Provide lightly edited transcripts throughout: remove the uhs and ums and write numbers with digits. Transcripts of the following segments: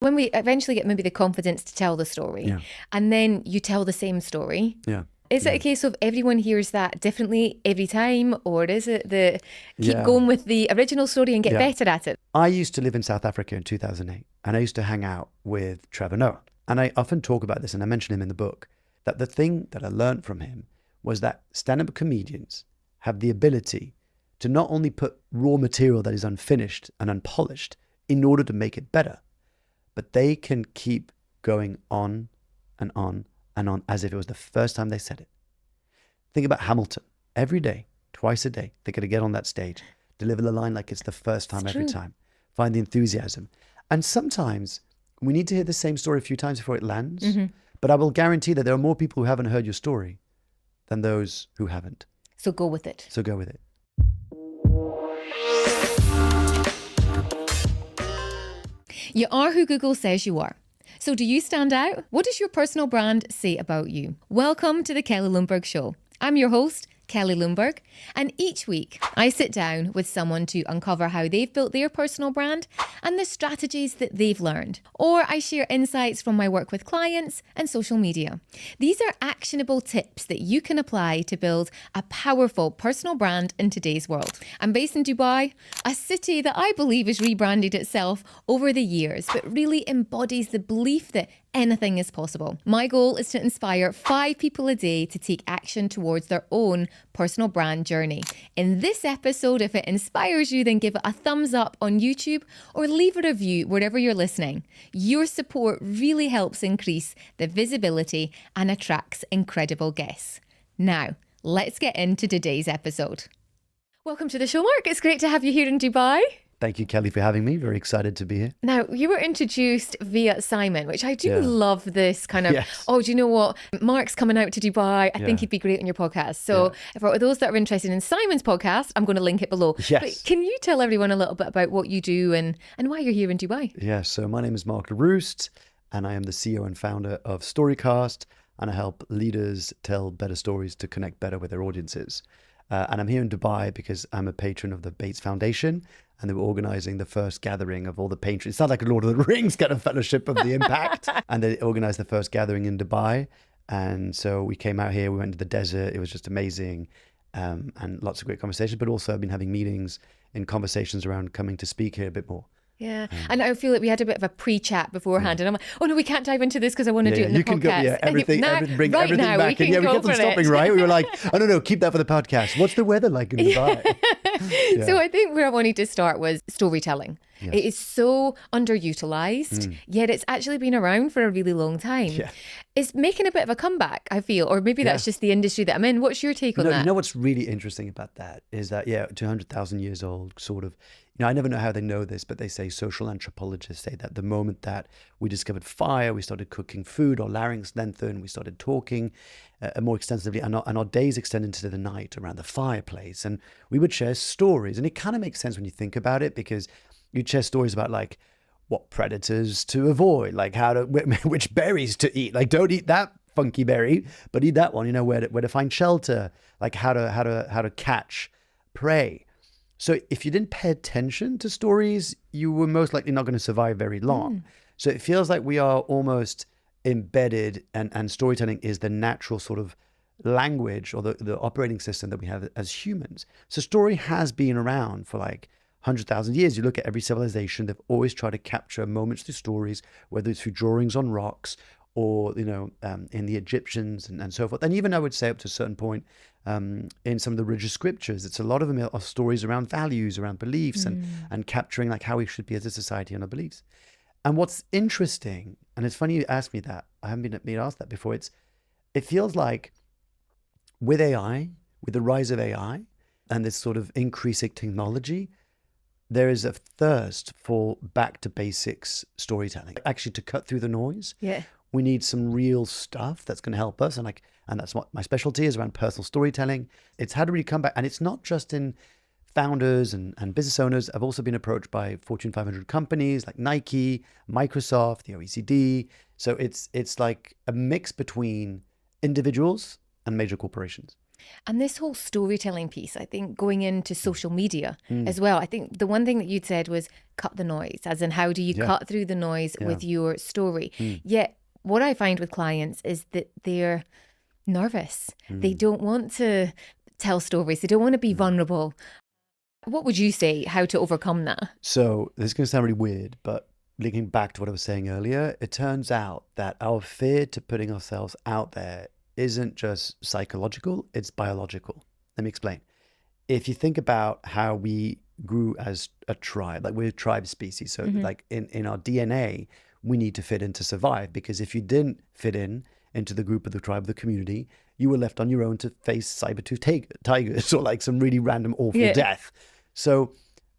when we eventually get maybe the confidence to tell the story, and then you tell the same story, is it a case of everyone hears that differently every time, or is it the keep going with the original story and get better at it? I used to live in South Africa in 2008, and I used to hang out with Trevor Noah. And I often talk about this, and I mention him in the book, that the thing that I learned from him was that stand-up comedians have the ability to not only put raw material that is unfinished and unpolished in order to make it better, but they can keep going on and on and on as if it was the first time they said it. Think about Hamilton. Every day, twice a day, they're going to get on that stage, deliver the line like it's the first time every time, find the enthusiasm. And sometimes we need to hear the same story a few times before it lands. But I will guarantee that there are more people who haven't heard your story than those who haven't. So go with it. So go with it. You are who Google says you are. So do you stand out? What does your personal brand say about you? Welcome to the Kelly Lundberg Show. I'm your host, Kelly Lundberg, and each week I sit down with someone to uncover how they've built their personal brand and the strategies that they've learned. Or I share insights from my work with clients and social media. These are actionable tips that you can apply to build a powerful personal brand in today's world. I'm based in Dubai, a city that I believe has rebranded itself over the years, but really embodies the belief that anything is possible. My goal is to inspire 5 people a day to take action towards their own personal brand journey. In this episode, if it inspires you, then give it a thumbs up on YouTube or leave a review wherever you're listening. Your support really helps increase the visibility and attracts incredible guests. Now, let's get into today's episode. Welcome to the show, Mark. It's great to have you here in Dubai. Thank you, Kelly, for having me. Very excited to be here. Now, you were introduced via Simon, which I do love this kind of, oh, do you know what? Mark's coming out to Dubai. I think he'd be great on your podcast. So for those that are interested in Simon's podcast, I'm going to link it below. Yes. But can you tell everyone a little bit about what you do and why you're here in Dubai? Yeah, so my name is Mark Leruste, and I am the CEO and founder of Storycast, and I help leaders tell better stories to connect better with their audiences. And I'm here in Dubai because I'm a patron of the Bates Foundation, and they were organizing the first gathering of all the patrons. It sounds like a Lord of the Rings kind of fellowship of the impact. And they organized the first gathering in Dubai. And so we came out here, we went to the desert. It was just amazing. And lots of great conversations, but also I've been having meetings and conversations around coming to speak here a bit more. Yeah. And I feel like we had a bit of a pre-chat beforehand, and I'm like, oh no, we can't dive into this because I want to do it in the podcast. Everything bring right everything now, back. And we kept on stopping, right? We were like, oh no, keep that for the podcast. What's the weather like in Dubai? So I think where I wanted to start was storytelling. Yes. It is so underutilized, yet it's actually been around for a really long time. Yeah. It's making a bit of a comeback, I feel, or maybe that's just the industry that I'm in. What's your take on that? You know what's really interesting about that is that, 200,000 years old, sort of. I never know how they know this, but they say social anthropologists say that the moment that we discovered fire, we started cooking food, our larynx lengthened, we started talking more extensively, and our days extended into the night around the fireplace, and we would share stories. And it kind of makes sense when you think about it, because you'd share stories about like what predators to avoid, like which berries to eat, like don't eat that funky berry, but eat that one, where to find shelter, like how to catch prey. So if you didn't pay attention to stories, you were most likely not going to survive very long. So it feels like we are almost embedded, and storytelling is the natural sort of language or the operating system that we have as humans. So story has been around for like 100,000 years. You look at every civilization, they've always tried to capture moments through stories, whether it's through drawings on rocks or, in the Egyptians and so forth. And even I would say up to a certain point, in some of the religious scriptures, it's a lot of them are stories around values, around beliefs, and capturing like how we should be as a society and our beliefs. And what's interesting, and it's funny you asked me that, I haven't been asked that before, it feels like with AI, with the rise of AI and this sort of increasing technology, there is a thirst for back to basics storytelling, actually to cut through the noise. Yeah. We need some real stuff that's going to help us. And that's what my specialty is, around personal storytelling. It's how to really come back. And it's not just in founders and business owners. I've also been approached by Fortune 500 companies like Nike, Microsoft, the OECD. So it's like a mix between individuals and major corporations. And this whole storytelling piece, I think going into social media as well, I think the one thing that you'd said was cut the noise, as in how do you cut through the noise with your story? Yet what I find with clients is that they're nervous. They don't want to tell stories. They don't want to be vulnerable. What would you say how to overcome that? So this is going to sound really weird, but linking back to what I was saying earlier, it turns out that our fear to putting ourselves out there isn't just psychological, it's biological. Let me explain. If you think about how we grew as a tribe, like we're a tribe species. So like in our DNA, we need to fit in to survive, because if you didn't fit in into the group of the tribe, the community, you were left on your own to face saber-toothed tigers or like some really random awful death. So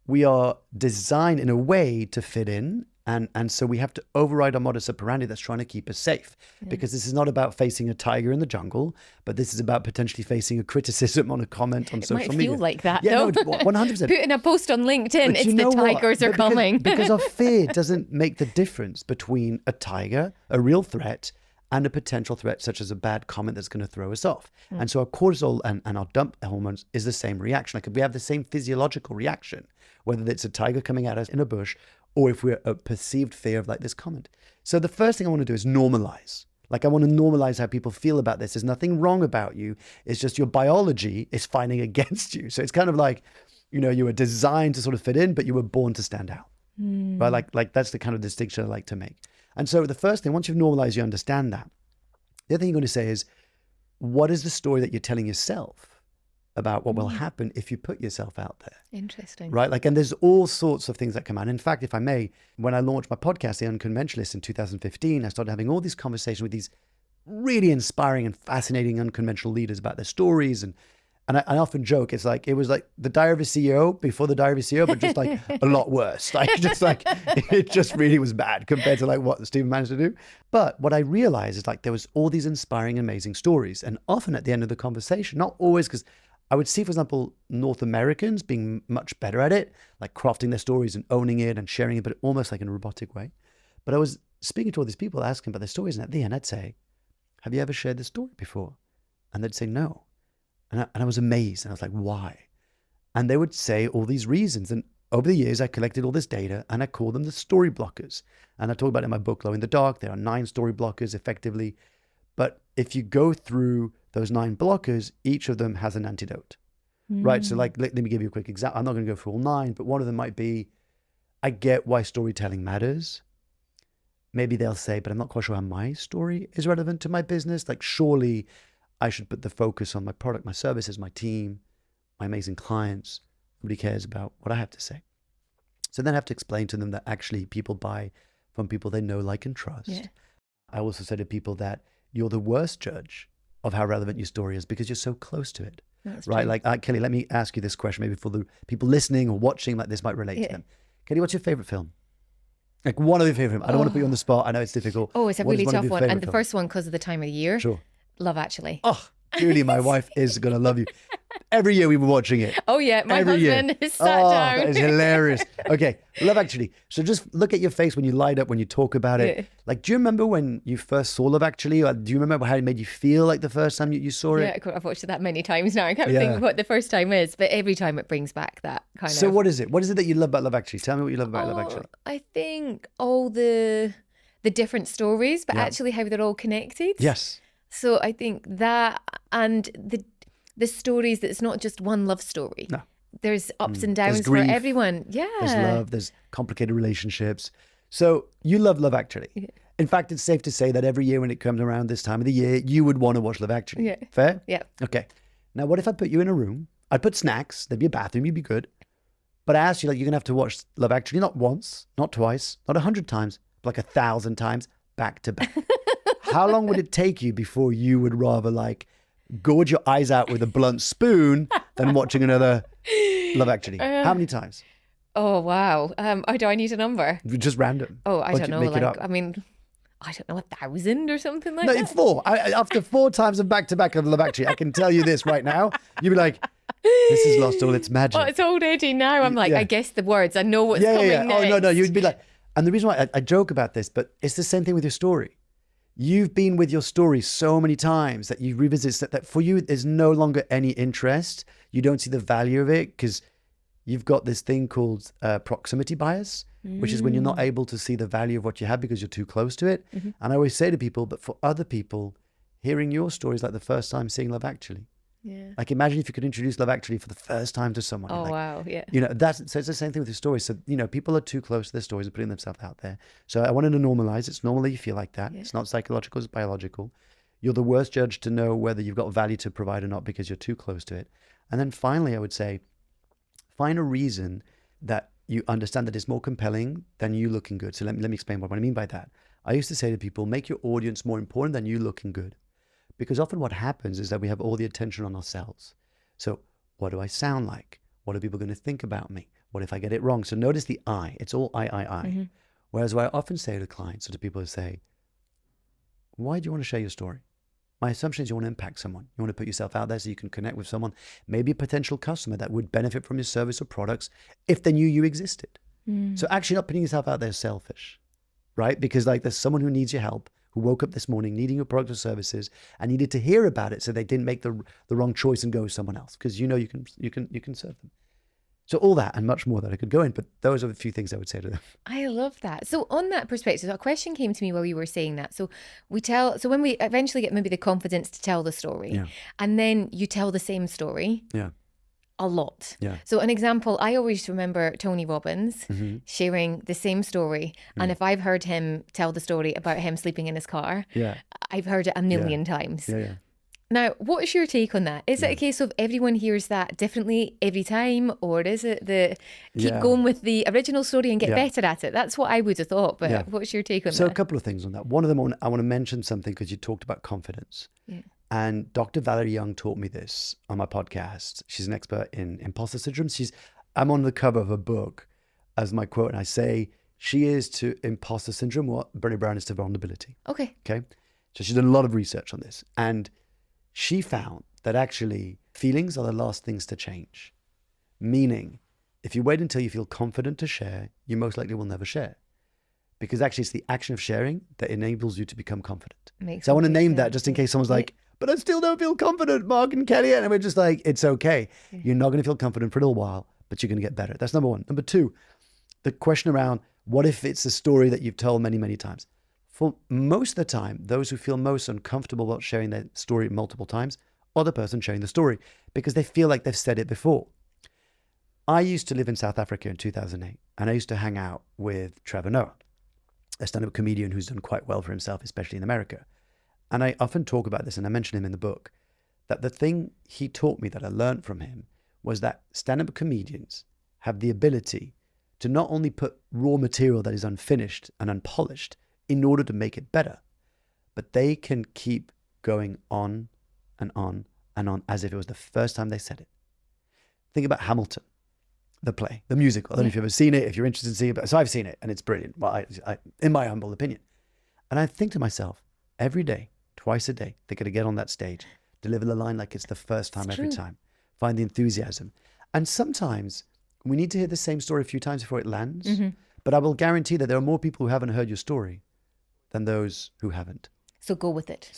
we are designed in a way to fit in. And so we have to override our modus operandi that's trying to keep us safe, because this is not about facing a tiger in the jungle, but this is about potentially facing a criticism on a comment on social media. It might feel like that, though. though. No, 100%. Putting a post on LinkedIn, it's the tigers are coming. Because our fear doesn't make the difference between a tiger, a real threat, and a potential threat such as a bad comment that's going to throw us off. And so our cortisol and our dump hormones is the same reaction. Like we have the same physiological reaction, whether it's a tiger coming at us in a bush or if we're a perceived fear of like this comment. So the first thing I want to do is normalize. Like I want to normalize how people feel about this. There's nothing wrong about you. It's just your biology is fighting against you. So it's kind of like, you know, you were designed to sort of fit in, but you were born to stand out. Right? Like that's the kind of distinction I like to make. And so the first thing, once you've normalized, you understand that. The other thing you're going to say is, what is the story that you're telling yourself about what will happen if you put yourself out there? Interesting. Right? Like, and there's all sorts of things that come out. In fact, if I may, when I launched my podcast, The Unconventionalist, in 2015, I started having all these conversations with these really inspiring and fascinating unconventional leaders about their stories. And I often joke, it was like the Diary of a CEO before the Diary of a CEO, but just like a lot worse. Like it just really was bad compared to like what Stephen managed to do. But what I realized is like there was all these inspiring, amazing stories. And often at the end of the conversation, not always, because I would see, for example, North Americans being much better at it, like crafting their stories and owning it and sharing it, but almost like in a robotic way. But I was speaking to all these people, asking about their stories. And at the end, I'd say, have you ever shared this story before? And they'd say, no. And I was amazed. And I was like, why? And they would say all these reasons. And over the years, I collected all this data and I called them the story blockers. And I talk about it in my book, Glow in the Dark. There are 9 story blockers effectively. But if you go through those 9 blockers, each of them has an antidote, right? So like, let me give you a quick example. I'm not going to go through all 9, but one of them might be, I get why storytelling matters. Maybe they'll say, but I'm not quite sure how my story is relevant to my business. Like, surely I should put the focus on my product, my services, my team, my amazing clients. Nobody cares about what I have to say. So then I have to explain to them that actually people buy from people they know, like, and trust. Yeah. I also say to people that you're the worst judge of how relevant your story is because you're so close to it. That's right? True. Like, Kelly, let me ask you this question, maybe for the people listening or watching, like this might relate to them. Kelly, what's your favorite film? Like one of your favorite films. I don't want to put you on the spot. I know it's difficult. Oh, it's a really tough one. And the films? First one, because of the time of the year. Sure. Love Actually. Oh, Julie, my wife is going to love you. Every year we were watching it. Oh yeah, my husband is sat down. That is hilarious. Okay, Love Actually. So just look at your face when you light up, when you talk about it. Yeah. Like, do you remember when you first saw Love Actually? Or do you remember how it made you feel like the first time you saw it? Yeah, I've watched it that many times now. I can't think what the first time is, but every time it brings back that kind of... So what is it? What is it that you love about Love Actually? Tell me what you love about Love Actually. I think all the different stories, but actually how they're all connected. Yes. So I think that, and the stories, that it's not just one love story. No. There's ups and downs for everyone. Yeah. There's love, there's complicated relationships. So you love Love Actually. Yeah. In fact, it's safe to say that every year when it comes around this time of the year, you would want to watch Love Actually. Yeah. Fair? Yeah. Okay. Now, what if I put you in a room? I'd put snacks, there'd be a bathroom, you'd be good. But I asked you, like, you're going to have to watch Love Actually, not once, not twice, not 100 times, but like 1,000 times, back to back. How long would it take you before you would rather like gorge your eyes out with a blunt spoon than watching another Love Actually? How many times? Oh, wow. Do I need a number? Just random. Oh, I don't know. Like, I mean, I don't know, 1,000 or something like that? No, 4. After 4 times of back-to-back of Love Actually, I can tell you this right now. You'd be like, this has lost all its magic. Oh, it's old Eddie now. I'm like, I guess the words. I know what's coming next. Oh, no. You'd be like, and the reason why I joke about this, but it's the same thing with your story. You've been with your story so many times that you revisit that for you, there's no longer any interest. You don't see the value of it because you've got this thing called proximity bias, which is when you're not able to see the value of what you have because you're too close to it. And I always say to people, but for other people, hearing your story is like the first time seeing Love Actually. Yeah. Like imagine if you could introduce Love Actually for the first time to someone. Oh, like, wow. Yeah. You know, so it's the same thing with your story. So, you know, people are too close to their stories and putting themselves out there. So I wanted to normalize. It's normal that you feel like that. Yeah. It's not psychological, it's biological. You're the worst judge to know whether you've got value to provide or not because you're too close to it. And then finally, I would say, find a reason that you understand that it's more compelling than you looking good. So let me explain what I mean by that. I used to say to people, make your audience more important than you looking good. Because often what happens is that we have all the attention on ourselves. So what do I sound like? What are people going to think about me? What if I get it wrong? So notice the I. It's all I. Whereas what I often say to clients or to people who say, why do you want to share your story? My assumption is you want to impact someone. You want to put yourself out there so you can connect with someone, maybe a potential customer that would benefit from your service or products if they knew you existed. So actually not putting yourself out there is selfish, right? Because like there's someone who needs your help, who woke up this morning needing your product or services and needed to hear about it so they didn't make the wrong choice and go with someone else because you know you can serve them. So all that and much more that I could go in, but those are the few things I would say to them. I love that. So on that perspective, a question came to me while you were saying that. So when we eventually get maybe the confidence to tell the story, and then you tell the same story. A lot. So an example, I always remember Tony Robbins sharing the same story. And if I've heard him tell the story about him sleeping in his car, I've heard it a million times. Now, what's your take on that? Is it a case of everyone hears that differently every time? Or is it keep going with the original story and get better at it? That's what I would have thought. But what's your take on that? So a couple of things on that. One of them, I want to mention something because you talked about confidence. And Dr. Valerie Young taught me this on my podcast. She's an expert in imposter syndrome. I'm on the cover of a book as my quote, and I say, she is to imposter syndrome what Brené Brown is to vulnerability. Okay. So she's done a lot of research on this. And she found that actually feelings are the last things to change. Meaning, if you wait until you feel confident to share, you most likely will never share. Because actually it's the action of sharing that enables you to become confident. So I want to name that just in case someone's like, but I still don't feel confident, Mark and Kelly. And we're just like, it's okay. You're not going to feel confident for a little while, but you're going to get better. That's number one. Number two, the question around what if it's a story that you've told many, many times? For most of the time, those who feel most uncomfortable about sharing their story multiple times are the person sharing the story because they feel like they've said it before. I used to live in South Africa in 2008, and I used to hang out with Trevor Noah, a stand-up comedian who's done quite well for himself, especially in America. And I often talk about this, and I mention him in the book, that the thing he taught me that I learned from him was that stand-up comedians have the ability to not only put raw material that is unfinished and unpolished in order to make it better, but they can keep going on and on and on as if it was the first time they said it. Think about Hamilton, the play, the musical. I don't know if you've ever seen it, if you're interested in seeing it, but so I've seen it and it's brilliant, well, I, in my humble opinion. And I think to myself, every day, twice a day, they're going to get on that stage, deliver the line like it's the first time every time, find the enthusiasm. And sometimes we need to hear the same story a few times before it lands. But I will guarantee that there are more people who haven't heard your story than those who haven't. So go with it.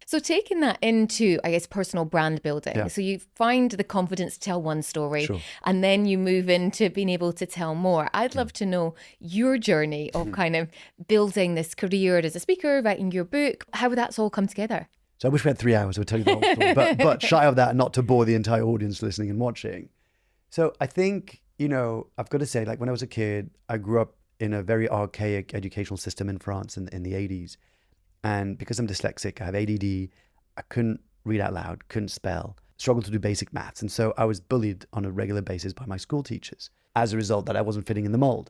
So taking that into, I guess, personal brand building. So you find the confidence to tell one story and then you move into being able to tell more. I'd love to know your journey of kind of building this career as a speaker, writing your book, how that's all come together. So I wish we had 3 hours to tell you the whole story, but shy of that, not to bore the entire audience listening and watching. So I think, I've got to say, like when I was a kid, I grew up in a very archaic educational system in France in the 80s. And because I'm dyslexic, I have ADD, I couldn't read out loud, couldn't spell, struggled to do basic maths. And so I was bullied on a regular basis by my school teachers as a result that I wasn't fitting in the mold.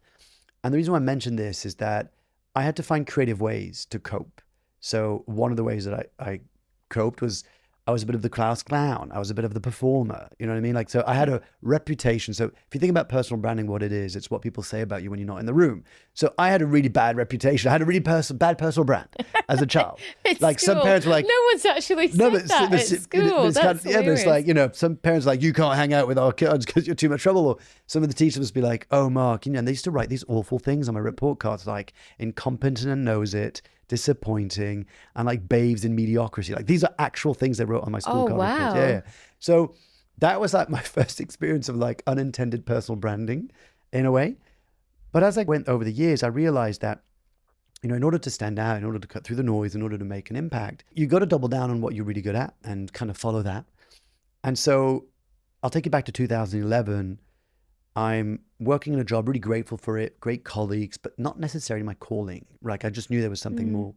And the reason why I mention this is that I had to find creative ways to cope. So one of the ways that I coped was I was a bit of the class clown. I was a bit of the performer. You know what I mean? Like, so I had a reputation. So if you think about personal branding, what it is, it's what people say about you when you're not in the room. So I had a really bad reputation. I had a really bad personal brand as a child. Like school. Some parents were like, no one's actually said that at school. That's hilarious. It's like, some parents are like, you can't hang out with our kids because you're too much trouble. Or some of the teachers must be like, oh, Mark, and they used to write these awful things on my report cards, like incompetent and knows it, disappointing, and like bathes in mediocrity. Like these are actual things they wrote on my school card. Wow. Yeah. So that was like my first experience of like unintended personal branding in a way. But as I went over the years, I realized that, in order to stand out, in order to cut through the noise, in order to make an impact, you got to double down on what you're really good at and kind of follow that. And so I'll take you back to 2011. I'm working in a job, really grateful for it, great colleagues, but not necessarily my calling. Like I just knew there was something more,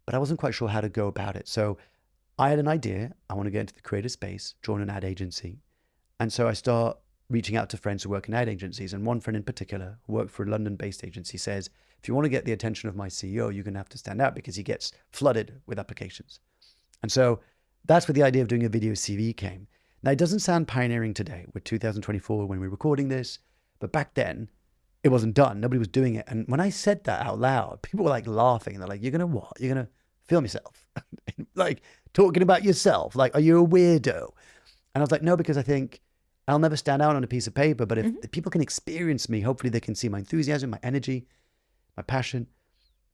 but I wasn't quite sure how to go about it. So I had an idea. I want to get into the creative space, join an ad agency. And so I start reaching out to friends who work in ad agencies. And one friend in particular, who worked for a London-based agency, says, if you want to get the attention of my CEO, you're going to have to stand out because he gets flooded with applications. And so that's where the idea of doing a video CV came. Now, it doesn't sound pioneering today. We're 2024 when we're recording this, but back then it wasn't done. Nobody was doing it. And when I said that out loud, people were like laughing. They're like, you're going to what? You're going to film yourself? Like talking about yourself? Like, are you a weirdo? And I was like, no, because I think I'll never stand out on a piece of paper, but if people can experience me, hopefully they can see my enthusiasm, my energy, my passion.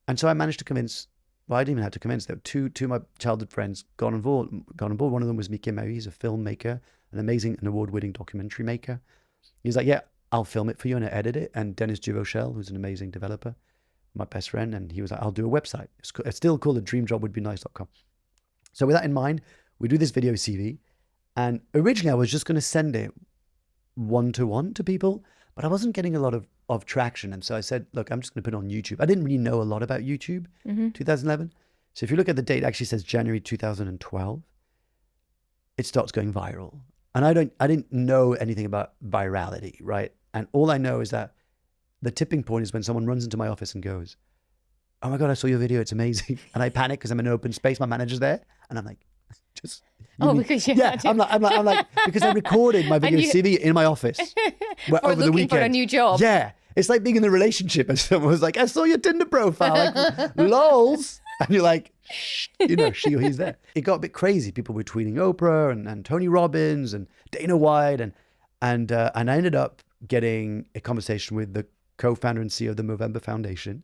And so I managed to convince, well, I didn't even have to convince, there were two of my childhood friends got on board. One of them was Miki Mary. He's a filmmaker, an amazing and award-winning documentary maker. He's like, yeah, I'll film it for you and I edit it. And Dennis Durochel, who's an amazing developer, my best friend, and he was like, I'll do a website. It's still called dreamjobwouldbenice.com. So with that in mind, we do this video CV. And originally I was just going to send it one-to-one to people, but I wasn't getting a lot of traction. And so I said, look, I'm just going to put it on YouTube. I didn't really know a lot about YouTube, 2011. So if you look at the date, it actually says January 2012. It starts going viral. And I didn't know anything about virality, right? And all I know is that the tipping point is when someone runs into my office and goes, oh my God, I saw your video. It's amazing. And I panic because I'm in an open space. My manager's there. And I'm like, just... because you yeah, I'm like, because I recorded my video CV in my office over the weekend. For a new job. Yeah. It's like being in a relationship and someone was like, I saw your Tinder profile. Like, lols. And you're like, shh, she or he's there. It got a bit crazy. People were tweeting Oprah and Tony Robbins and Dana White. And I ended up getting a conversation with the co-founder and CEO of the Movember Foundation.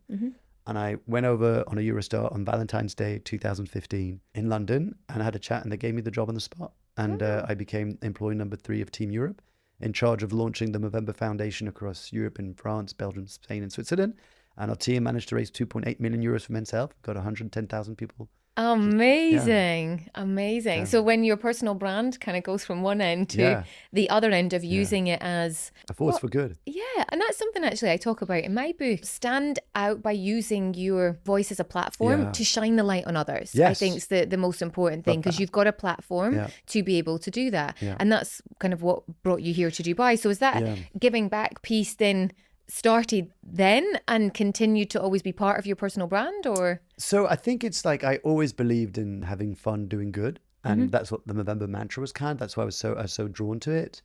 And I went over on a Eurostar on Valentine's Day 2015 in London and I had a chat and they gave me the job on the spot. And I became employee number 3 of Team Europe, in charge of launching the Movember Foundation across Europe in France, Belgium, Spain, and Switzerland. And our team managed to raise 2.8 million euros for Men's Health. Got 110,000 people. Amazing. Amazing. Yeah. So when your personal brand kind of goes from one end to the other end of using it as a force for good. Yeah. And that's something actually I talk about in my book. Stand out by using your voice as a platform to shine the light on others. Yes. I think it's the most important thing because you've got a platform to be able to do that. Yeah. And that's kind of what brought you here to Dubai. So is that giving back piece then started then and continued to always be part of your personal brand, or? So I think it's like I always believed in having fun doing good, and that's what the Movember mantra was kind of. That's why I was so drawn to it.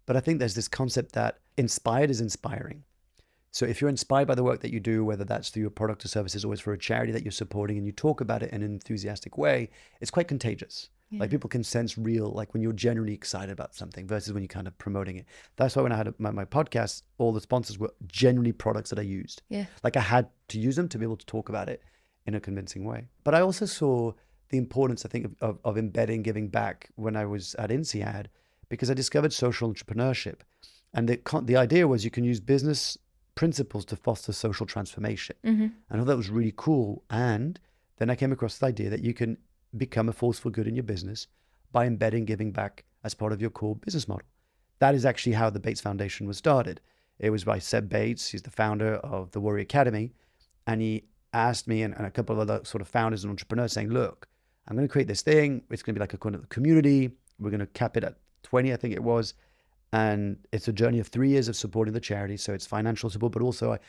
But I think there's this concept that inspired is inspiring. So if you're inspired by the work that you do, whether that's through your product or services or it's for a charity that you're supporting and you talk about it in an enthusiastic way, it's quite contagious. Yeah. Like people can sense real, like when you're genuinely excited about something versus when you're kind of promoting it. That's why when I had my podcast, all the sponsors were genuinely products that I used. Yeah. Like I had to use them to be able to talk about it in a convincing way. But I also saw the importance, I think, of embedding giving back when I was at INSEAD, because I discovered social entrepreneurship. And the idea was you can use business principles to foster social transformation. I thought that was really cool. And then I came across the idea that you can become a force for good in your business by embedding giving back as part of your core business model. That is actually how the Bates Foundation was started. It was by Seb Bates. He's the founder of the Warrior Academy. And he asked me and a couple of other sort of founders and entrepreneurs saying, look, I'm going to create this thing. It's going to be like a kind of community. We're going to cap it at 20, I think it was. And it's a journey of 3 years of supporting the charity. So it's financial support, but also I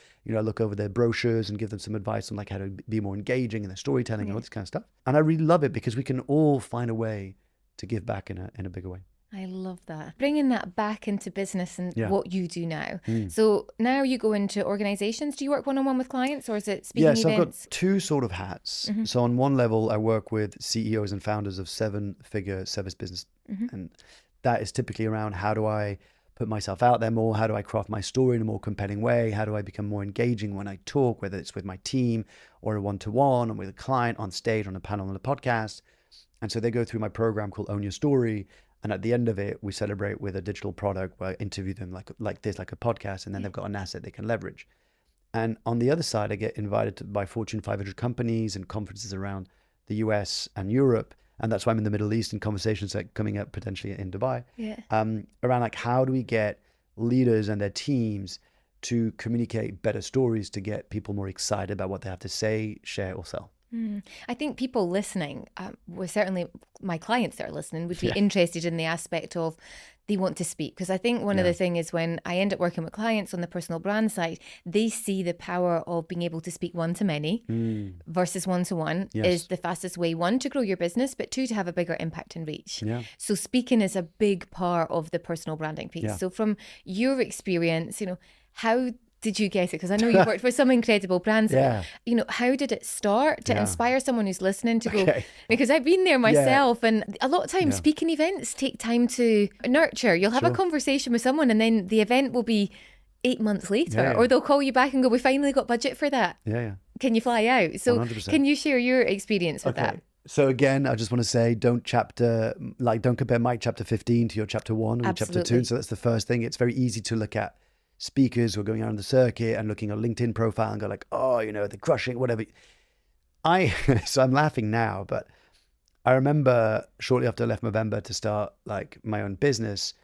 look over their brochures and give them some advice on like how to be more engaging in their storytelling and all this kind of stuff. And I really love it because we can all find a way to give back in a bigger way. I love that. Bringing that back into business and what you do now. So now you go into organizations. Do you work one-on-one with clients or is it speaking events? Yes, I've got two sort of hats. So on one level, I work with CEOs and founders of 7-figure service business. And that is typically around how do I put myself out there more? How do I craft my story in a more compelling way? How do I become more engaging when I talk, whether it's with my team or a one-to-one or with a client on stage, on a panel, on a podcast? And so they go through my program called Own Your Story. And at the end of it, we celebrate with a digital product where I interview them like this, like a podcast, and then they've got an asset they can leverage. And on the other side, I get invited by Fortune 500 companies and conferences around the US and Europe. And that's why I'm in the Middle East, and conversations like coming up potentially in Dubai, around like, how do we get leaders and their teams to communicate better stories to get people more excited about what they have to say, share, or sell? I think people listening, well, certainly my clients that are listening would be interested in the aspect of they want to speak. Because I think one of the things is when I end up working with clients on the personal brand side, they see the power of being able to speak one-to-many versus one-to-one is the fastest way, one, to grow your business, but two, to have a bigger impact and reach. So speaking is a big part of the personal branding piece. So from your experience, how did you get it? Because I know you worked for some incredible brands. How did it start to inspire someone who's listening to go? Because I've been there myself, and a lot of times speaking events take time to nurture. You'll have a conversation with someone, and then the event will be 8 months later, or they'll call you back and go, "We finally got budget for that. Can you fly out?" So 100%. Can you share your experience with that? So again, I just want to say, don't compare my chapter 15 to your chapter 1 or chapter 2. So that's the first thing. It's very easy to look at speakers who are going out on the circuit and looking at LinkedIn profile and go like, oh, they're crushing, whatever. So I'm laughing now, but I remember shortly after I left Movember to start like my own business,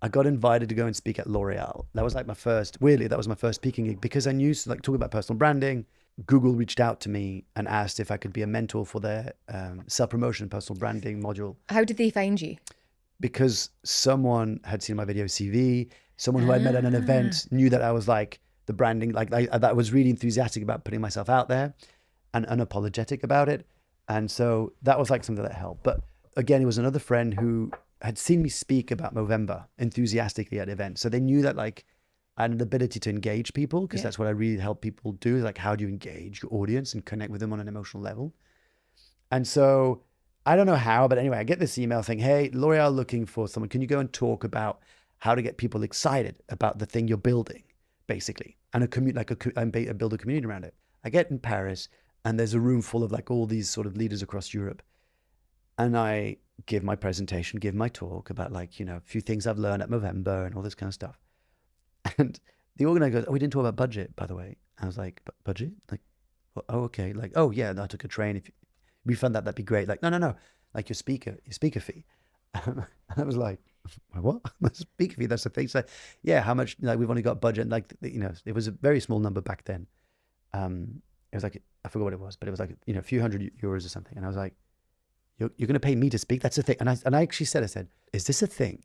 I got invited to go and speak at L'Oreal. That was like my first speaking gig, because I knew, like, talking about personal branding. Google reached out to me and asked if I could be a mentor for their self-promotion personal branding module. How did they find you? Because someone had seen my video CV, someone who I met at an event knew that I was like the branding, that I was really enthusiastic about putting myself out there and unapologetic about it. And so that was like something that helped. But again, it was another friend who had seen me speak about Movember enthusiastically at events. So they knew that like I had an ability to engage people, because that's what I really help people do. Like, how do you engage your audience and connect with them on an emotional level? And so I don't know how, but anyway, I get this email saying, hey, L'Oreal looking for someone. Can you go and talk about how to get people excited about the thing you're building, basically, and build a community around it? I get in Paris, and there's a room full of like all these sort of leaders across Europe. And I give my presentation, give my talk about like, a few things I've learned at Movember and all this kind of stuff. And the organizer goes, oh, we didn't talk about budget, by the way. I was like, budget? Like, oh, okay. Like, oh yeah, I took a train. If you refund that, that'd be great. Like, no. Like your speaker fee. And I was like, what? My speaker fee, that's the thing. So yeah, how much, like, we've only got budget. And like, it was a very small number back then. It was like, I forgot what it was, but it was like, a few €100 or something. And I was like, you're going to pay me to speak? That's a thing. And I actually said, is this a thing?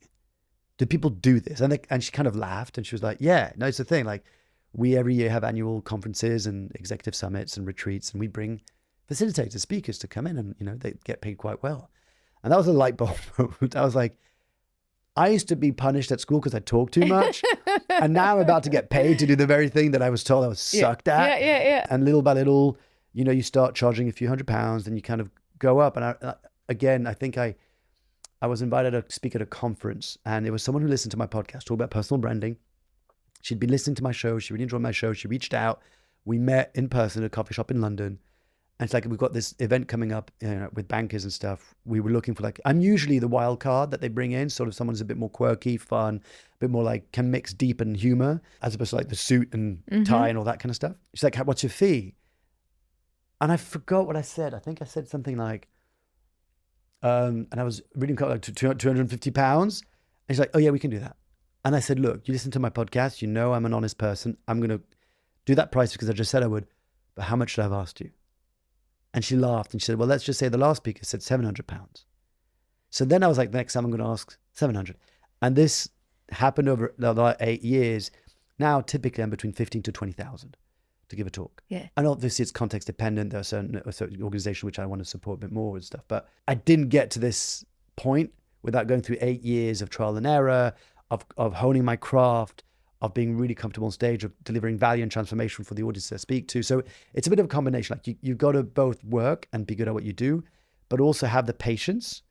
Do people do this? And she kind of laughed, and she was like, yeah, no, it's a thing. Like, we every year have annual conferences and executive summits and retreats, and we bring facilitators, speakers to come in, and, they get paid quite well. And that was a light bulb moment. I was like, I used to be punished at school because I talked too much. And now I'm about to get paid to do the very thing that I was told I was sucked at. Yeah. And little by little, you start charging a few £100s, then you kind of go up. And I think I was invited to speak at a conference, and it was someone who listened to my podcast, talk about personal branding. She'd been listening to my show. She really enjoyed my show. She reached out. We met in person at a coffee shop in London. And it's like, we've got this event coming up, with bankers and stuff. We were looking for I'm usually the wild card that they bring in, sort of someone who's a bit more quirky, fun, a bit more like can mix deep and humor, as opposed to like the suit and tie and all that kind of stuff. She's like, what's your fee? And I forgot what I said. I think I said something like, and I was reading like £250. And she's like, oh yeah, we can do that. And I said, look, you listen to my podcast, I'm an honest person. I'm going to do that price because I just said I would, but how much should I have asked you? And she laughed and she said, well, let's just say the last speaker said £700. So then I was like, the next time I'm going to ask 700. And this happened over the 8 years. Now, typically I'm between 15 to 20,000 to give a talk. Yeah. And obviously it's context dependent. There are certain organizations which I want to support a bit more and stuff, but I didn't get to this point without going through 8 years of trial and error, of honing my craft, of being really comfortable on stage, of delivering value and transformation for the audience I speak to. So it's a bit of a combination. Like you've got to both work and be good at what you do, but also have the patience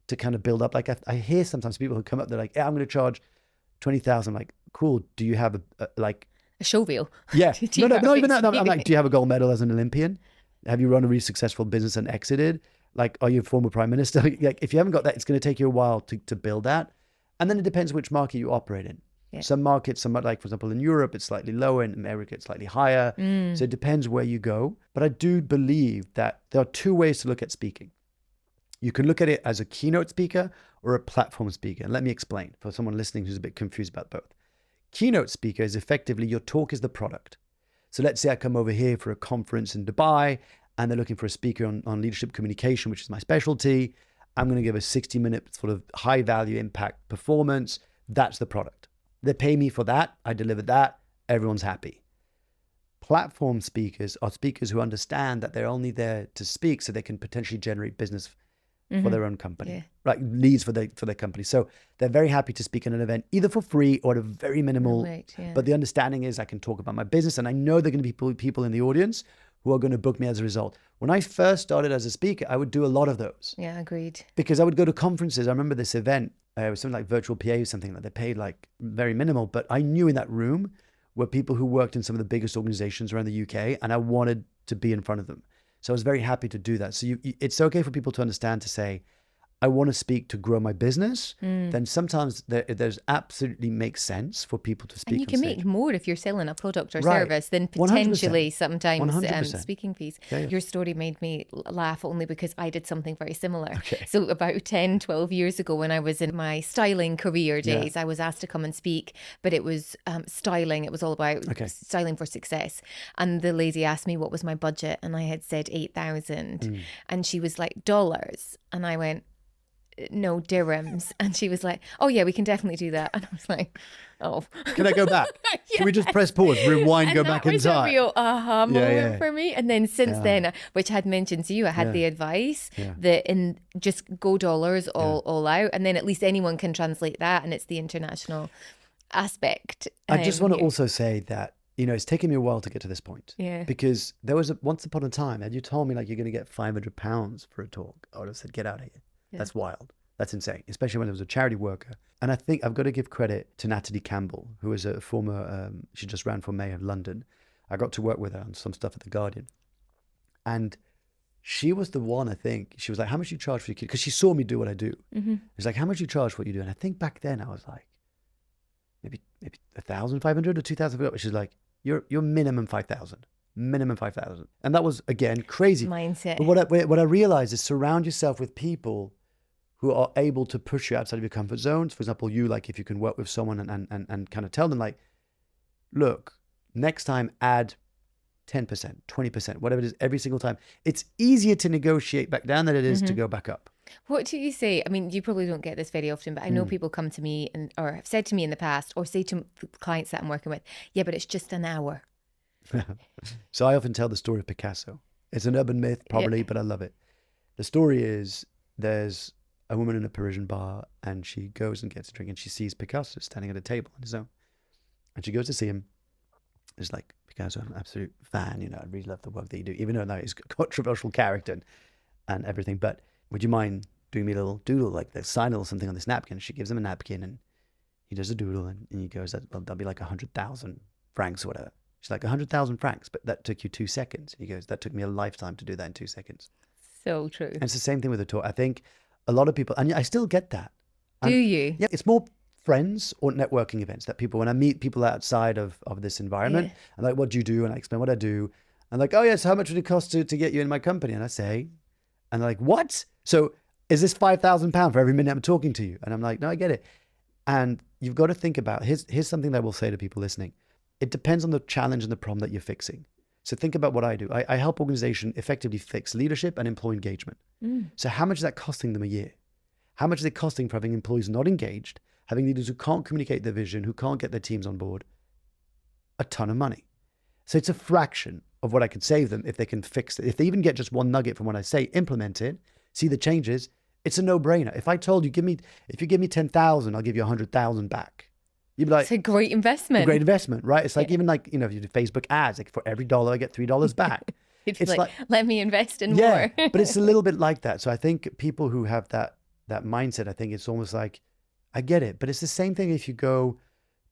to kind of build up. Like I hear sometimes people who come up, they're like, yeah, I'm going to charge 20,000. Like, cool. Do you have A show reel. Yeah. Do No, you not have even that. No, I'm like, experience? do you have a gold medal as an Olympian? Have you run a really successful business and exited? Like, are you a former prime minister? Like, if you haven't got that, it's going to take you a while to build that. And then it depends which market you operate in. Yeah. Some markets, like, for example, in Europe, it's slightly lower. In America, it's slightly higher. So it depends where you go. But I do believe that there are two ways to look at speaking. You can look at it as a keynote speaker or a platform speaker. And let me explain for someone listening who's a bit confused about both. Keynote speaker is effectively your talk is the product. So let's say I come over here for a conference in Dubai and they're looking for a speaker on leadership communication, which is my specialty. I'm going to give a 60-minute sort of high value impact performance. That's the product. They pay me for that. I deliver that. Everyone's happy. Platform speakers are speakers who understand that they're only there to speak so they can potentially generate business for their own company, right? Leads for their company. So they're very happy to speak at an event, either for free or at a very minimal. But the understanding is I can talk about my business, and I know there are going to be people in the audience who are going to book me as a result. When I first started as a speaker, I would do a lot of those. Yeah, agreed. Because I would go to conferences. I remember this event, it was something like virtual PA or something, like they paid like very minimal, but I knew in that room were people who worked in some of the biggest organizations around the UK, and I wanted to be in front of them. So I was very happy to do that. So it's okay for people to understand, to say, I want to speak to grow my business. Then sometimes there's absolutely makes sense for people to speak. And you can on stage. make more if you're selling a product or Right. service than 100%. potentially sometimes 100%. speaking fees. Yeah. Your story made me laugh only because I did something very similar. Okay. So about 10, 12 years ago, when I was in my styling career days, I was asked to come and speak, but it was styling. It was all about styling for success. And the lady asked me what was my budget, and I had said 8,000, and she was like, dollars, and I went, no, dirhams. And she was like, oh yeah, we can definitely do that. And I was like, oh. Can I go back? Can we just press pause, rewind, go back in time? time? That was a real aha moment for me. And then since then, which I had mentioned to you, I had the advice that just go dollars all out. And then at least anyone can translate that. And it's the international aspect. I just want to also say that, it's taken me a while to get to this point. Yeah. Because there was once upon a time, had you told me like you're going to get £500 for a talk, I would have said, get out of here. Yeah. That's wild. That's insane, especially when I was a charity worker. And I think I've got to give credit to Natalie Campbell, who is a former, she just ran for mayor of London. I got to work with her on some stuff at The Guardian. And she was the one, I think, she was like, how much do you charge for your kid? Because she saw me do what I do. It's like, how much do you charge for what you do? And I think back then I was like, maybe 1,500 or 2,000. She's like, you're minimum 5,000. Minimum 5,000. And that was, again, crazy. Mindset. But what I realized is surround yourself with people who are able to push you outside of your comfort zones. For example, like if you can work with someone and kind of tell them like, look, next time add 10%, 20%, whatever it is, every single time. It's easier to negotiate back down than it is to go back up. What do you say? I mean, you probably don't get this very often, but I know people come to me or have said to me in the past, or say to clients that I'm working with, yeah, but it's just an hour. So I often tell the story of Picasso. It's an urban myth, probably, but I love it. The story is there's a woman in a Parisian bar, and she goes and gets a drink, and she sees Picasso standing at a table on his own. And she goes to see him. It's like, Picasso, I'm an absolute fan, I really love the work that you do, even though now he's a controversial character and everything. But would you mind doing me a little doodle, like the sign or something on this napkin? She gives him a napkin, and he does a doodle, and he goes, that'll be like 100,000 francs or whatever. She's like, 100,000 francs, but that took you 2 seconds. He goes, that took me a lifetime to do that in 2 seconds. So true. And it's the same thing with the talk. I think a lot of people, and I still get that. Do you? Yeah, it's more friends or networking events that people, when I meet people outside of this environment, I'm like, what do you do? And I explain what I do. And like, oh yes, how much would it cost to get you in my company? And I say, and they're like, what? So is this £5,000 for every minute I'm talking to you? And I'm like, no, I get it. And you've got to think about, here's something that I will say to people listening. It depends on the challenge and the problem that you're fixing. So think about what I do. I help organizations effectively fix leadership and employee engagement. So how much is that costing them a year? How much is it costing for having employees not engaged, having leaders who can't communicate their vision, who can't get their teams on board? A ton of money. So it's a fraction of what I could save them if they can fix it. If they even get just one nugget from what I say, implement it, see the changes, it's a no-brainer. If I told you, if you give me 10,000, I'll give you 100,000 back. You'd be like, it's a great investment. A great investment, right? It's like, even like, if you do Facebook ads, like for every $1, I get $3 back. It's like, let me invest in more. But it's a little bit like that. So I think people who have that mindset, I think it's almost like, I get it. But it's the same thing if you go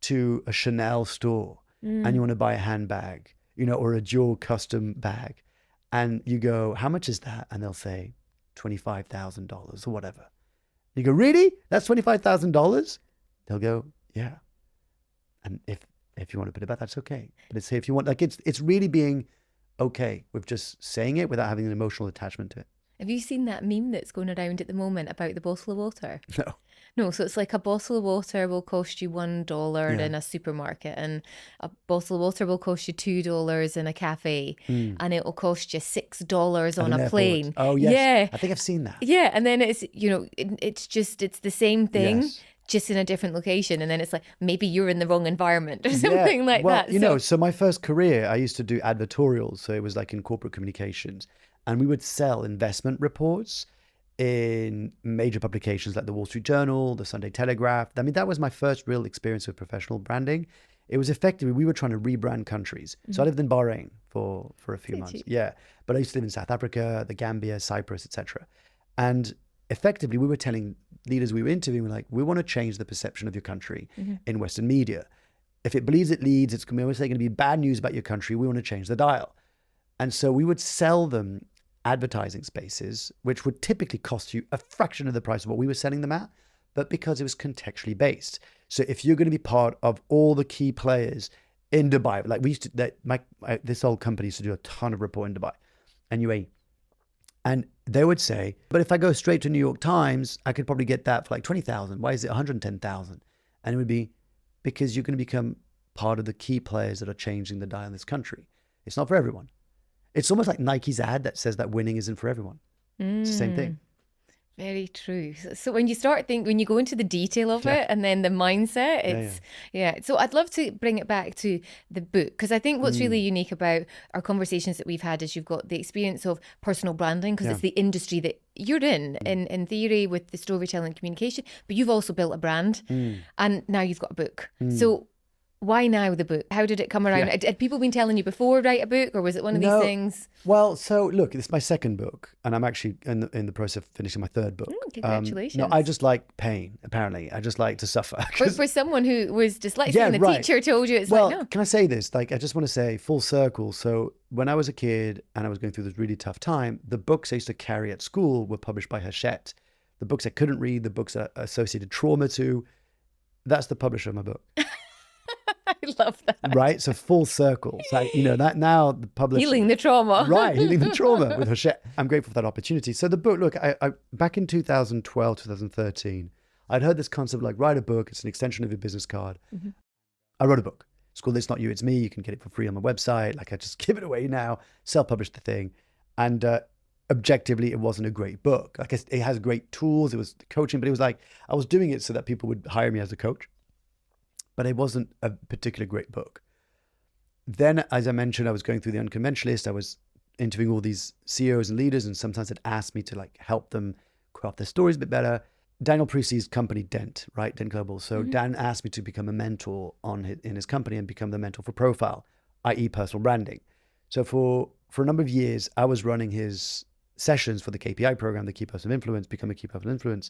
to a Chanel store and you want to buy a handbag, you know, or a Dior custom bag, and you go, how much is that? And they'll say $25,000 or whatever. You go, really? That's $25,000? They'll go, yeah. And if you want a bit of that, that's okay. But it's if you want, like, it's really being okay with just saying it without having an emotional attachment to it. Have you seen that meme that's going around at the moment about the bottle of water? No. No, so it's like a bottle of water will cost you $1 in a supermarket, and a bottle of water will cost you $2 in a cafe, and it will cost you $6 on a plane. Oh, yes. Yeah. I think I've seen that. Yeah, and then it's, you know, it's the same thing. Yes. Just in a different location, and then it's like maybe you're in the wrong environment or something like well, that. You know, so my first career, I used to do advertorials, so it was like in corporate communications, and we would sell investment reports in major publications like the Wall Street Journal, the Sunday Telegraph. I mean, that was my first real experience with professional branding. It was effectively, we were trying to rebrand countries. So I lived in Bahrain for a few months. Yeah, but I used to live in South Africa, the Gambia, Cyprus, etc. And effectively, we were telling leaders we were interviewing, like, we want to change the perception of your country in Western media. If it believes it leads, it's going to be bad news about your country. We want to change the dial. And so we would sell them advertising spaces, which would typically cost you a fraction of the price of what we were selling them at, but because it was contextually based. So if you're going to be part of all the key players in Dubai, like we used to, this old company used to do a ton of report in Dubai and UAE. And they would say, but if I go straight to New York Times, I could probably get that for like 20,000. Why is it 110,000? And it would be because you're going to become part of the key players that are changing the dial in this country. It's not for everyone. It's almost like Nike's ad that says that winning isn't for everyone. It's the same thing. Very true. So when you when you go into the detail of it and then the mindset, it's, So I'd love to bring it back to the book, because I think what's really unique about our conversations that we've had is you've got the experience of personal branding, because it's the industry that you're in theory with the storytelling communication, but you've also built a brand and now you've got a book. So why now the book? How did it come around? Had people been telling you before write a book, or was it one of these things? Well, so look, it's my second book, and I'm actually in the process of finishing my third book. Congratulations. No, I just like pain, apparently. I just like to suffer. But for someone who was dyslexic and the teacher told you, it's like, no. Can I say this? Like, I just want to say full circle. So when I was a kid and I was going through this really tough time, the books I used to carry at school were published by Hachette. The books I couldn't read, the books that associated trauma to, that's the publisher of my book. I love that. Right? So full circle. So, you know, that now the publisher... Healing the trauma. Right, healing the trauma with Hachette. I'm grateful for that opportunity. So the book, look, I back in 2012, 2013, I'd heard this concept like write a book. It's an extension of your business card. I wrote a book. It's called It's Not You, It's Me. You can get it for free on my website. Like, I just give it away now, self-published the thing. And objectively, it wasn't a great book. Like, it has great tools. It was coaching, but it was like, I was doing it so that people would hire me as a coach. But it wasn't a particularly great book. Then, as I mentioned, I was going through the Unconventionalist. I was interviewing all these CEOs and leaders, and sometimes it asked me to like help them craft their stories a bit better. Daniel Precy's company, Dent, right? Dent Global. So Dan asked me to become a mentor in his company and become the mentor for Profile, i.e. personal branding. So for a number of years, I was running his sessions for the KPI program, the Key Person of Influence, Become a Key Person of Influence.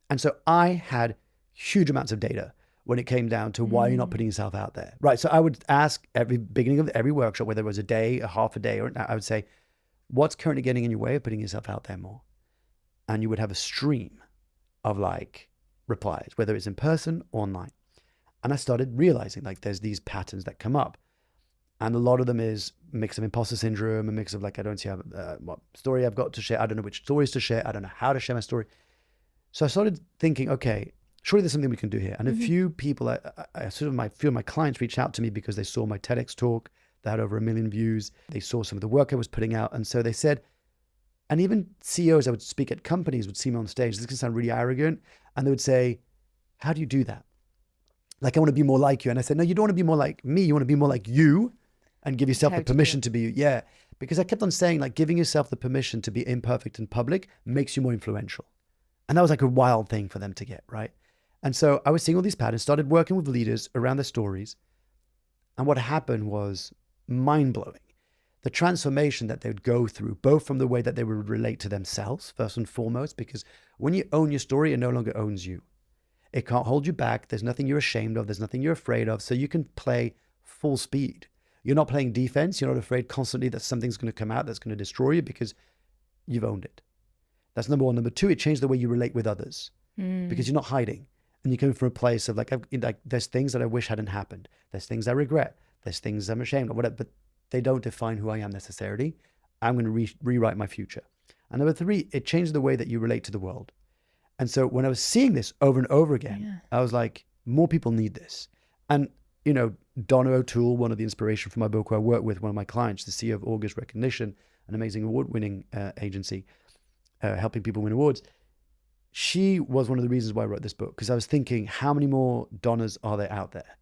And so I had huge amounts of data when it came down to why you're not putting yourself out there. Right. So I would ask every beginning of every workshop, whether it was a day, a half a day, or I would say, what's currently getting in your way of putting yourself out there more? And you would have a stream of like replies, whether it's in person or online. And I started realizing like there's these patterns that come up. And a lot of them is a mix of imposter syndrome, a mix of like, I don't see what story I've got to share. I don't know which stories to share. I don't know how to share my story. So I started thinking, okay, surely there's something we can do here. And a few people, a few of my clients reached out to me because they saw my TEDx talk that had over 1 million views. They saw some of the work I was putting out. And so they said, and even CEOs I would speak at companies would see me on stage. This can sound really arrogant. And they would say, how do you do that? Like, I want to be more like you. And I said, no, you don't want to be more like me. You want to be more like you and give yourself the permission to be you. Yeah. Because I kept on saying like giving yourself the permission to be imperfect in public makes you more influential. And that was like a wild thing for them to get, right? And so I was seeing all these patterns, started working with leaders around their stories. And what happened was mind-blowing. The transformation that they would go through, both from the way that they would relate to themselves, first and foremost, because when you own your story, it no longer owns you. It can't hold you back. There's nothing you're ashamed of. There's nothing you're afraid of. So you can play full speed. You're not playing defense. You're not afraid constantly that something's going to come out that's going to destroy you because you've owned it. That's number one. Number two, it changed the way you relate with others because you're not hiding. And you come from a place of like, there's things that I wish hadn't happened. There's things I regret. There's things I'm ashamed of, whatever, but they don't define who I am necessarily. I'm going to rewrite my future. And number three, it changed the way that you relate to the world. And so when I was seeing this over and over again, I was like, more people need this. And, you know, Donna O'Toole, one of the inspiration for my book, who I work with, one of my clients, the CEO of August Recognition, an amazing award-winning agency, helping people win awards. She was one of the reasons why I wrote this book, because I was thinking, how many more Donnas are there out there?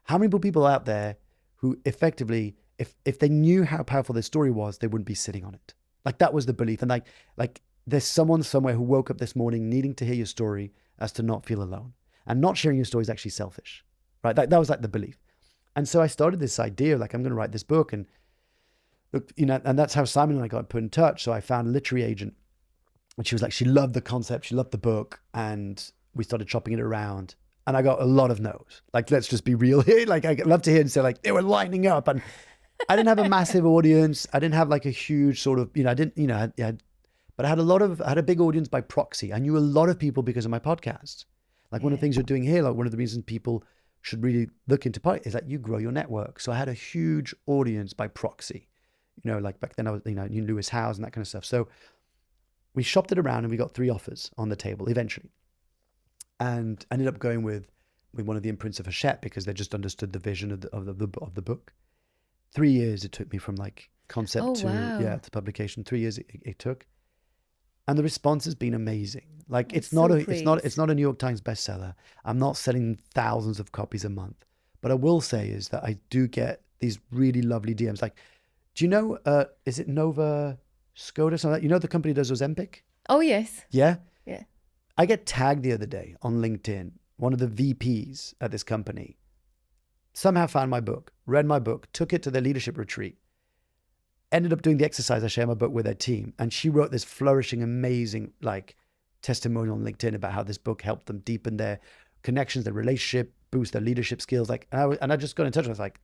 How many more people out there who effectively, if they knew how powerful this story was, they wouldn't be sitting on it? Like, that was the belief. And like there's someone somewhere who woke up this morning needing to hear your story as to not feel alone. And not sharing your story is actually selfish, right? That was like the belief. And so I started this idea of like, I'm going to write this book. And look, you know, and that's how Simon and I got put in touch. So I found a literary agent, and she was like, she loved the concept, she loved the book, and we started chopping it around. And I got a lot of no's. Like, let's just be real here. Like, I'd love to hear and say like, they were lining up. And I didn't have a massive audience. I didn't have like a huge sort of, you know, I didn't, you know, but I had a big audience by proxy. I knew a lot of people because of my podcast. Like one of the things you're doing here, like one of the reasons people should really look into podcast is that you grow your network. So I had a huge audience by proxy, you know, like back then I was, you know, knew Lewis Howes and that kind of stuff. So we shopped it around and we got 3 offers on the table eventually, and ended up going with one of the imprints of Hachette because they just understood the vision of the book. 3 years it took me from like concept to publication. 3 years it took, and the response has been amazing. Like it's not a New York Times bestseller. I'm not selling thousands of copies a month, but I will say is that I do get these really lovely DMs. Like, do you know? Is it Nova Skoda? Something like that? You know the company that does Ozempic? Oh yes. Yeah. Yeah. I get tagged the other day on LinkedIn. One of the VPs at this company somehow found my book, read my book, took it to their leadership retreat, ended up doing the exercise I share my book with their team. And she wrote this flourishing, amazing like testimonial on LinkedIn about how this book helped them deepen their connections, their relationship, boost their leadership skills. Like, and I just got in touch. I was like,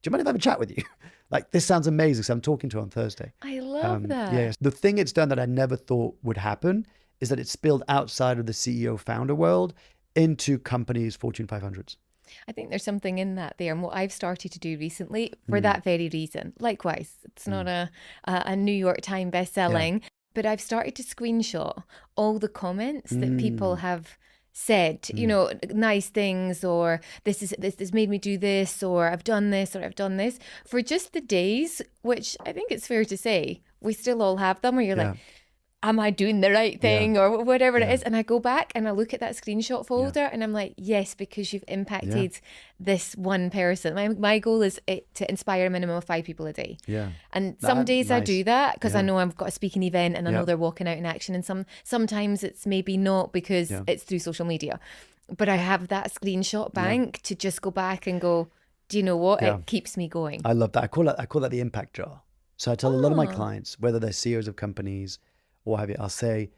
do you mind if I have a chat with you? Like, this sounds amazing. So I'm talking to her on Thursday. I love that. Yeah. The thing it's done that I never thought would happen is that it's spilled outside of the CEO founder world into companies, Fortune 500s. I think there's something in that there. And what I've started to do recently for that very reason, likewise, it's not a New York Times best-selling, but I've started to screenshot all the comments that people have said, you know, nice things, or this made me do this, or I've done this, or I've done this, for just the days, which I think it's fair to say, we still all have them, where you're like, am I doing the right thing or whatever it is? And I go back and I look at that screenshot folder and I'm like, yes, because you've impacted this one person. My goal is to inspire a minimum of 5 people a day. Yeah. And some days I do that because I know I've got a speaking event and I know they're walking out in action. And sometimes it's maybe not because it's through social media. But I have that screenshot bank to just go back and go, do you know what? It keeps me going. I love that. I call that the impact jar. So I tell a lot of my clients, whether they're CEOs of companies or have you, I'll say,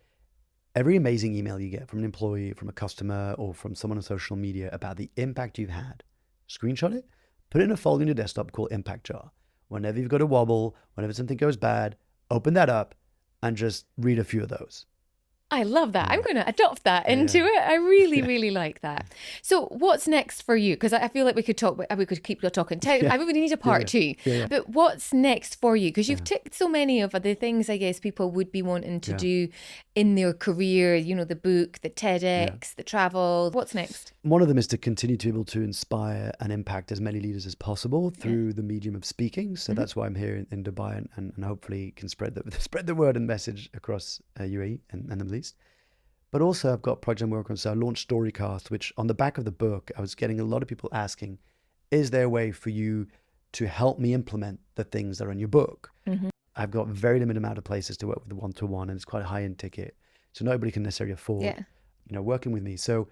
every amazing email you get from an employee, from a customer, or from someone on social media about the impact you've had, screenshot it, put it in a folder in your desktop called Impact Jar. Whenever you've got a wobble, whenever something goes bad, open that up and just read a few of those. I love that. I'm going to adopt that into it. I really, really like that. So what's next for you? Because I feel like we could keep talking. I really need a part 2. But what's next for you? Because you've ticked so many of the things I guess people would be wanting to do in their career, you know, the book, the TEDx, the travel. What's next? One of them is to continue to be able to inspire and impact as many leaders as possible through the medium of speaking. So that's why I'm here in Dubai and hopefully can spread the word and message across UAE and the Middle East. But also I've got a project I'm working on. So I launched Storycast, which on the back of the book, I was getting a lot of people asking, is there a way for you to help me implement the things that are in your book? I've got a very limited amount of places to work with the one-to-one, and it's quite a high-end ticket. So nobody can necessarily afford, working with me. So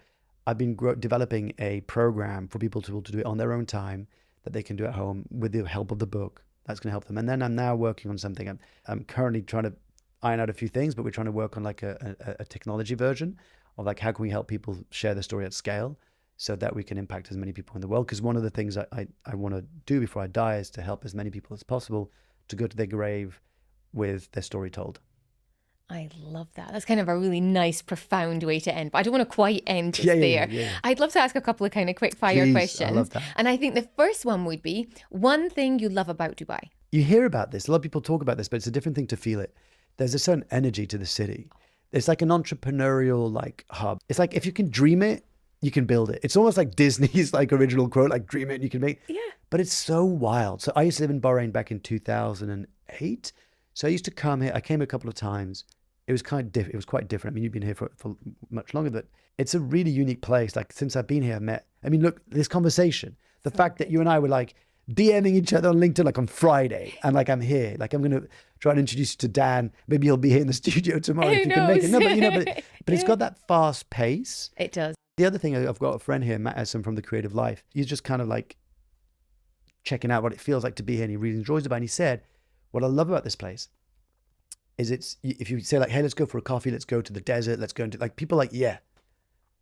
I've been developing a program for people to be able to do it on their own time that they can do at home with the help of the book. That's going to help them. And then I'm now working on something. I'm currently trying to iron out a few things, but we're trying to work on like a technology version of like, how can we help people share their story at scale so that we can impact as many people in the world? Because one of the things I want to do before I die is to help as many people as possible to go to their grave with their story told. I love that. That's kind of a really nice, profound way to end. But I don't want to quite end just Yeah. there. I'd love to ask a couple of kind of quick fire Please, questions. I love that. And I think the first one would be, one thing you love about Dubai. You hear about this. A lot of people talk about this, but it's a different thing to feel it. There's a certain energy to the city. It's like an entrepreneurial like hub. It's like if you can dream it, you can build it. It's almost like Disney's like original quote, like dream it and you can make. Yeah. But it's so wild. So I used to live in Bahrain back in 2008. So I used to come here. I came a couple of times. It was kind of different. It was quite different. I mean, you've been here for much longer, but it's a really unique place. Like since I've been here, I've met, I mean, look, this conversation, the fact that you and I were like DMing each other on LinkedIn, like on Friday, and like I'm here, like I'm going to try and introduce you to Dan. Maybe he'll be here in the studio tomorrow if you can make it. No, but it's got that fast pace. It does. The other thing, I've got a friend here, Matt Esson from The Creative Life. He's just kind of like checking out what it feels like to be here, and he really enjoys it. And he said, what I love about this place is it's, if you say like, hey, let's go for a coffee, let's go to the desert, let's go into, like, people are like, yeah,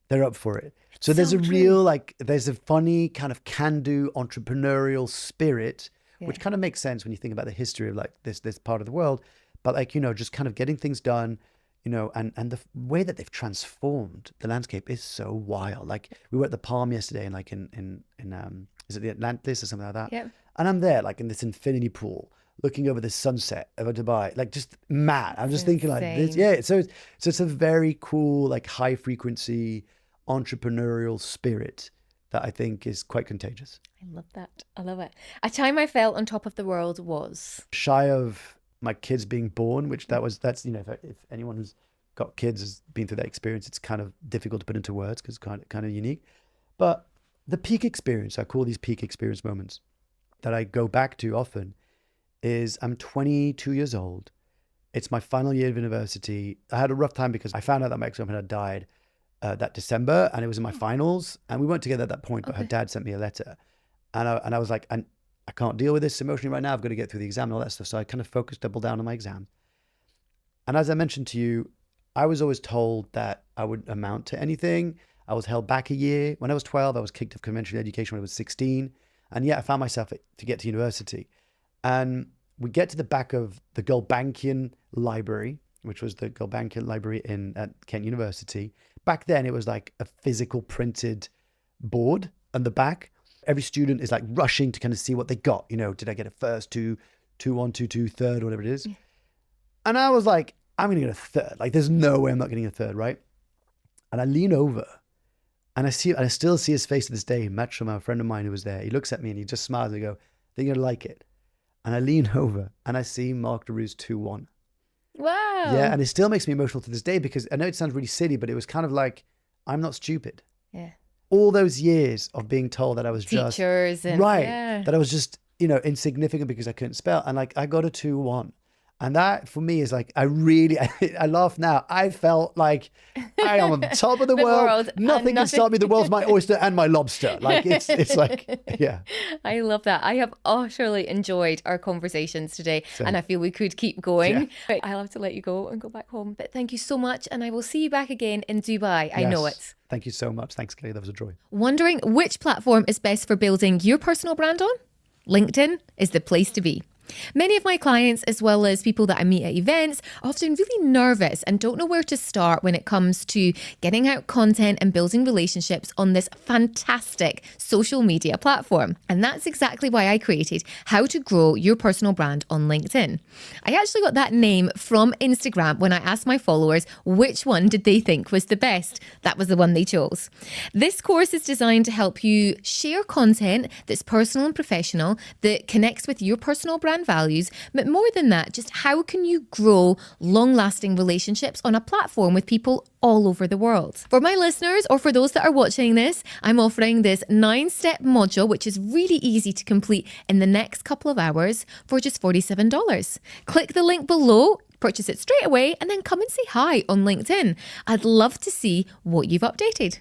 they're up for it. So there's a real, like, there's a funny kind of can-do entrepreneurial spirit, which kind of makes sense when you think about the history of like this part of the world. But like, you know, just kind of getting things done, you know, and the way that they've transformed the landscape is so wild. Like we were at the Palm yesterday and like in is it the Atlantis or something like that? Yeah. And I'm there like in this infinity pool, looking over the sunset over Dubai, like just mad. I'm just thinking like this. Yeah. So it's a very cool, like high frequency entrepreneurial spirit that I think is quite contagious. I love that. I love it. A time I felt on top of the world was shy of my kids being born, which that's, you know, if anyone who's got kids has been through that experience, it's kind of difficult to put into words because it's kind of unique. But the peak experience, I call these peak experience moments that I go back to often, is I'm 22 years old. It's my final year of university. I had a rough time because I found out that my ex-girlfriend had died that December, and it was in my finals, and we weren't together at that point, but her dad sent me a letter, and I was like, I can't deal with this emotionally right now. I've got to get through the exam and all that stuff. So I kind of focused, double down on my exam. And as I mentioned to you, I was always told that I wouldn't amount to anything. I was held back a year. When I was 12, I was kicked off conventional education when I was 16. And yet I found myself to get to university. And we get to the back of the Gulbenkian Library, which was the Gulbenkian Library at Kent University. Back then, it was like a physical printed board on the back. Every student is like rushing to kind of see what they got. You know, did I get a first, 2, 1, 2, 2, third, whatever it is. Yeah. And I was like, I'm going to get a third. Like, there's no way I'm not getting a third, right? And I lean over and I still see his face to this day, matched from a friend of mine who was there. He looks at me and he just smiles and I go, I think you're going to like it. And I lean over and I see Mark Leruste 2-1. Wow. Yeah, and it still makes me emotional to this day because I know it sounds really silly, but it was kind of like, I'm not stupid. Yeah. All those years of being told that I was teachers and that I was just, you know, insignificant because I couldn't spell, and like I got a 2-1, and that for me is like I laugh now. I felt like I am on the top of the world. Nothing can stop me. The world's my oyster and my lobster. Like it's like, yeah. I love that. I have utterly enjoyed our conversations today. Same. And I feel we could keep going. But I'll have to let you go and go back home. But thank you so much. And I will see you back again in Dubai. I know it. Thank you so much. Thanks, Kelly. That was a joy. Wondering which platform is best for building your personal brand on? LinkedIn is the place to be. Many of my clients, as well as people that I meet at events, are often really nervous and don't know where to start when it comes to getting out content and building relationships on this fantastic social media platform. And that's exactly why I created How to Grow Your Personal Brand on LinkedIn. I actually got that name from Instagram when I asked my followers which one did they think was the best. That was the one they chose. This course is designed to help you share content that's personal and professional, that connects with your personal brand values, but more than that, just how can you grow long-lasting relationships on a platform with people all over the world. For my listeners, or for those that are watching this, I'm offering this 9-step module, which is really easy to complete in the next couple of hours for just $47. Click the link below, purchase it straight away, and then come and say hi on LinkedIn. I'd love to see what you've updated.